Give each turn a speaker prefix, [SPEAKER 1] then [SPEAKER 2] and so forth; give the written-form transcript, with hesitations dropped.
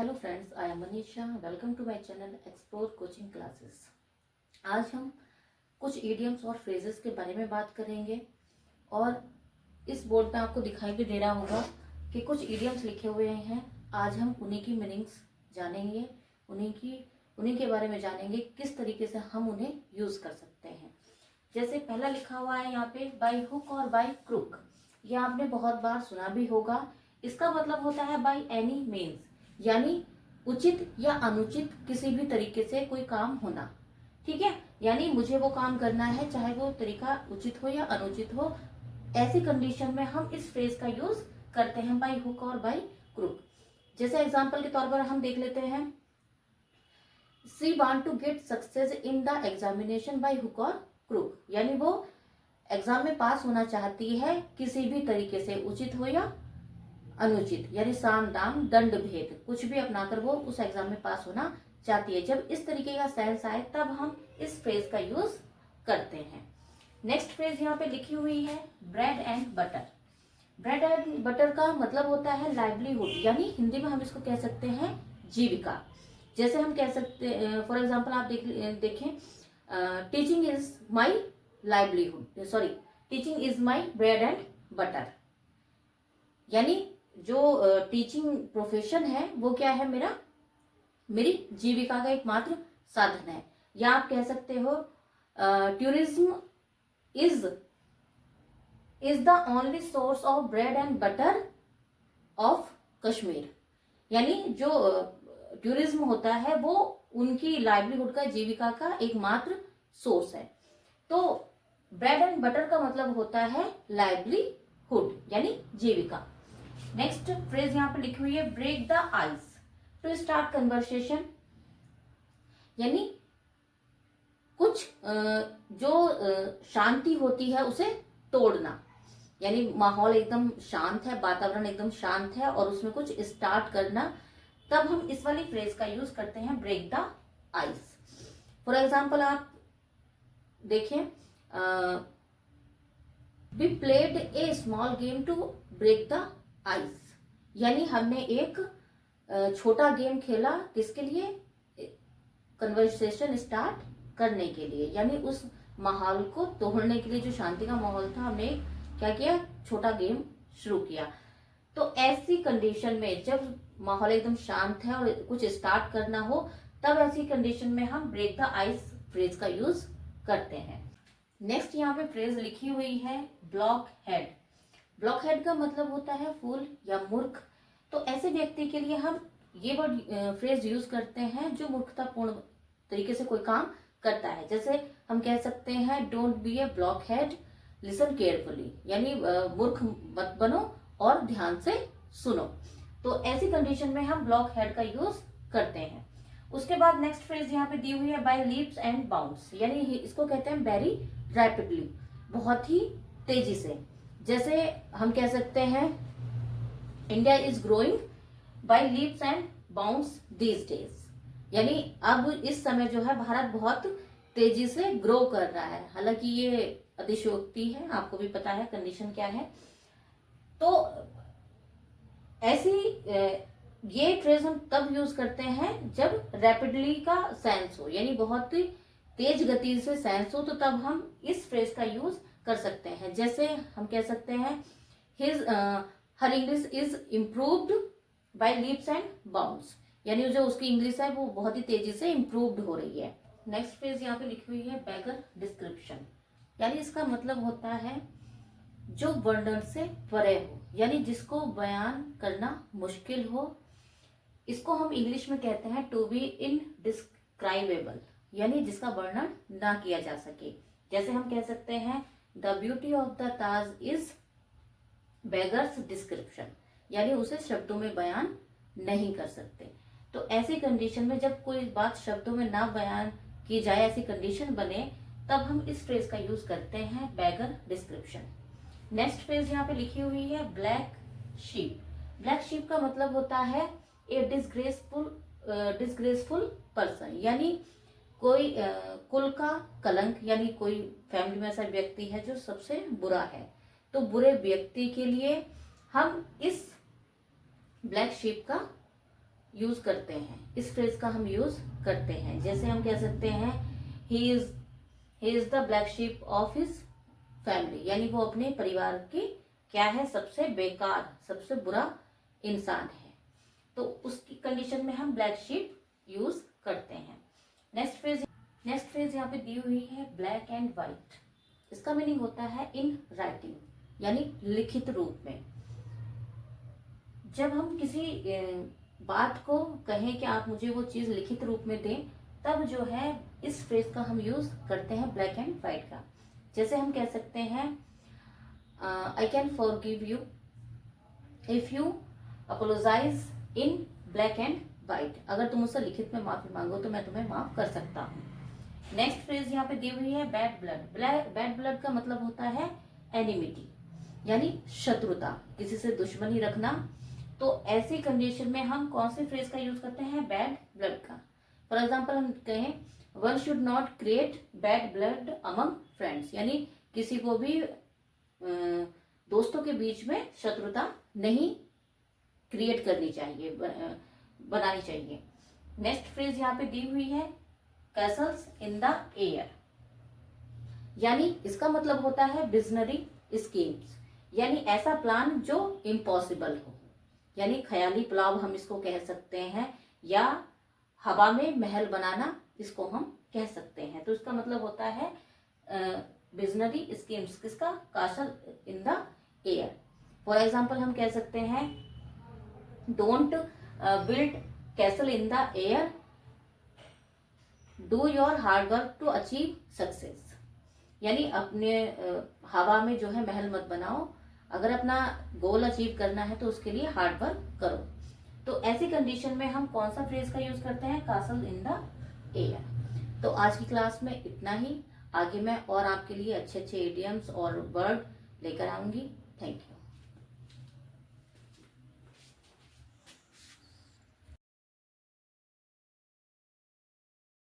[SPEAKER 1] Hello friends, I am Manisha. Welcome to my channel explore coaching classes. आज हम कुछ idioms और फ्रेजेस के बारे में बात करेंगे और इस बोर्ड पे आपको दिखाई भी दे रहा होगा कि कुछ इडियम्स लिखे हुए हैं। आज हम उन्हीं की मीनिंग्स जानेंगे, उन्हीं के बारे में जानेंगे किस तरीके से हम उन्हें यूज कर सकते हैं। जैसे पहला लिखा हुआ है यहाँ पे बाय हुक और बाय क्रुक। ये आपने बहुत बार सुना भी होगा। इसका मतलब होता है बाय एनी मीन्स, यानी उचित या अनुचित किसी भी तरीके से कोई काम होना। ठीक है, यानी मुझे वो काम करना है चाहे वो तरीका उचित हो या अनुचित हो। ऐसी कंडीशन में हम इस फ्रेज का यूज करते हैं बाय हुक और बाय क्रुक। जैसे एग्जांपल के तौर पर हम देख लेते हैं, she want to get success in the examination by hook और क्रुक, यानी वो एग्जाम में पास होना चाहती है किसी भी तरीके से, उचित हो या अनुचित, यानी साम दाम दंड भेद कुछ भी अपनाकर वो उस एग्जाम में पास होना चाहती है। जब इस तरीके का सेंस आए तब हम इस फ्रेज का यूज करते हैं। नेक्स्ट फ्रेज यहाँ पे लिखी हुई है bread and butter. Bread and butter का मतलब होता है लाइवलीहुड, यानी हिंदी में हम इसको कह सकते हैं जीविका। जैसे हम कह सकते, फॉर एग्जाम्पल आप देखें, teaching is my livelihood, sorry, teaching is my bread and butter, यानी जो टीचिंग प्रोफेशन है वो क्या है, मेरी जीविका का एकमात्र साधन है। या आप कह सकते हो tourism is the only source of bread and butter of Kashmir, यानी जो टूरिज्म होता है वो उनकी लाइवलीहुड का, जीविका का एकमात्र सोर्स है। तो ब्रेड एंड बटर का मतलब होता है लाइवलीहुड यानी जीविका। नेक्स्ट फ्रेज यहाँ पे लिखी हुई है break the ice to start conversation, यानी कुछ जो शांति होती है उसे तोड़ना, यानी माहौल एकदम शांत है, वातावरण एकदम शांत है और उसमें कुछ स्टार्ट करना, तब हम इस वाली फ्रेज का यूज करते हैं break the ice. For example आप देखें, we played a small game to break the ice, यानी हमने एक छोटा गेम खेला किसके लिए, कन्वर्सेशन स्टार्ट करने के लिए, यानी उस माहौल को तोड़ने के लिए, जो शांति का माहौल था, हमने क्या किया, छोटा गेम शुरू किया। तो ऐसी कंडीशन में जब माहौल एकदम शांत है और कुछ स्टार्ट करना हो, तब ऐसी कंडीशन में हम ब्रेक द आइस फ्रेज का यूज करते हैं। नेक्स्ट यहाँ पे फ्रेज लिखी हुई है ब्लॉक हेड। ब्लॉक हेड का मतलब होता है फूल या मूर्ख। तो ऐसे व्यक्ति के लिए हम ये वर्ड फ्रेज यूज करते हैं जो मूर्खतापूर्ण तरीके से कोई काम करता है। जैसे हम कह सकते हैं don't be A block head, listen carefully, यानी मूर्ख मत बनो और ध्यान से सुनो। तो ऐसी कंडीशन में हम ब्लॉक हेड का यूज करते हैं। उसके बाद नेक्स्ट फ्रेज यहाँ पे दी हुई है बाय लीप्स एंड बाउंड्स, यानी इसको कहते हैं वेरी रैपिडली, बहुत ही तेजी से। जैसे हम कह सकते हैं India is growing by leaps and bounds these days, यानी अब इस समय जो है भारत बहुत तेजी से ग्रो कर रहा है। हालांकि ये अतिशयोक्ति है, आपको भी पता है कंडीशन क्या है। तो ऐसी ये फ्रेज हम तब यूज करते हैं जब रैपिडली का सेंस हो, यानी बहुत तेज गति से सेंस हो, तो तब हम इस फ्रेज का यूज कर सकते हैं। जैसे हम कह सकते हैं his her English is improved by leaps and bounds, यानी जो उसकी इंग्लिश है वो बहुत ही तेजी से इम्प्रूव्ड हो रही है। नेक्स्ट फ्रेज यहाँ पे लिखी हुई है बैगर डिस्क्रिप्शन, यानी इसका मतलब होता है जो वर्णन से परे हो, यानी जिसको बयान करना मुश्किल हो। इसको हम इंग्लिश में कहते हैं टू बी इनडिस्क्राइबेबल, यानी जिसका वर्णन ना किया जा सके। जैसे हम कह सकते हैं the beauty of the Taj is beggars description, यानी उसे शब्दों में बयान नहीं कर सकते। तो ऐसी कंडीशन में जब कोई बात शब्दों में ना बयान की जाए, ऐसी कंडीशन बने, तब हम इस फ्रेज का यूज करते हैं बेगर डिस्क्रिप्शन। नेक्स्ट फ्रेज यहाँ पे लिखी हुई है ब्लैक शीप। ब्लैक शीप का मतलब होता है ए डिसग्रेसफुल पर्सन, यानी कोई कुल का कलंक, यानी कोई फैमिली में ऐसा व्यक्ति है जो सबसे बुरा है। तो बुरे व्यक्ति के लिए हम इस ब्लैक शीप का यूज करते हैं, इस फ्रेज का हम यूज करते हैं। जैसे हम कह सकते हैं he is the black sheep of his family, यानी वो अपने परिवार की क्या है, सबसे बेकार, सबसे बुरा इंसान है। तो उसकी कंडीशन में हम ब्लैक शीप यूज करते हैं। नेक्स्ट फ्रेज यहाँ पे दी हुई है ब्लैक एंड व्हाइट। इसका मीनिंग होता है इन राइटिंग, यानी लिखित रूप में। जब हम किसी बात को कहें कि आप मुझे वो चीज लिखित रूप में दें, तब जो है इस फ्रेज का हम यूज करते हैं ब्लैक एंड व्हाइट का। जैसे हम कह सकते हैं I can forgive you if you apologise in black and white. अगर तुम मुझसे लिखित में माफी मांगो तो मैं तुम्हें माफ कर सकता हूँ। नेक्स्ट फ्रेज यहाँ पे दी हुई है बैड ब्लड। बैड ब्लड का मतलब होता है एनिमिटी, यानी शत्रुता, किसी से दुश्मनी रखना। तो ऐसी कंडीशन में हम कौन से फ्रेज का यूज करते हैं, बैड ब्लड का। फॉर एग्जाम्पल हम कहें one should not create bad blood among friends, यानी किसी को भी दोस्तों के बीच में शत्रुता नहीं क्रिएट करनी चाहिए, बनानी चाहिए। नेक्स्ट फ्रेज यहाँ पे दी हुई है कैसल्स इन द एयर, यानी इसका मतलब होता है विजनरी स्कीम्स, यानी ऐसा प्लान जो इम्पॉसिबल हो, यानी ख्याली पुलाव हम इसको कह सकते हैं, या हवा में महल बनाना इसको हम कह सकते हैं। तो इसका मतलब होता है विजनरी स्कीम्स, किसका, castle in the air. For example हम कह सकते हैं don't build castle in the air, do your hard work to achieve success, यानी अपने हवा में जो है महल मत बनाओ, अगर अपना गोल अचीव करना है तो उसके लिए हार्ड वर्क करो। तो ऐसी कंडीशन में हम कौन सा फ्रेज का यूज करते हैं, कासल इन द एयर। तो आज की क्लास में इतना ही। आगे मैं और आपके लिए अच्छे अच्छे इडियम्स और वर्ड लेकर आऊंगी। Thank you.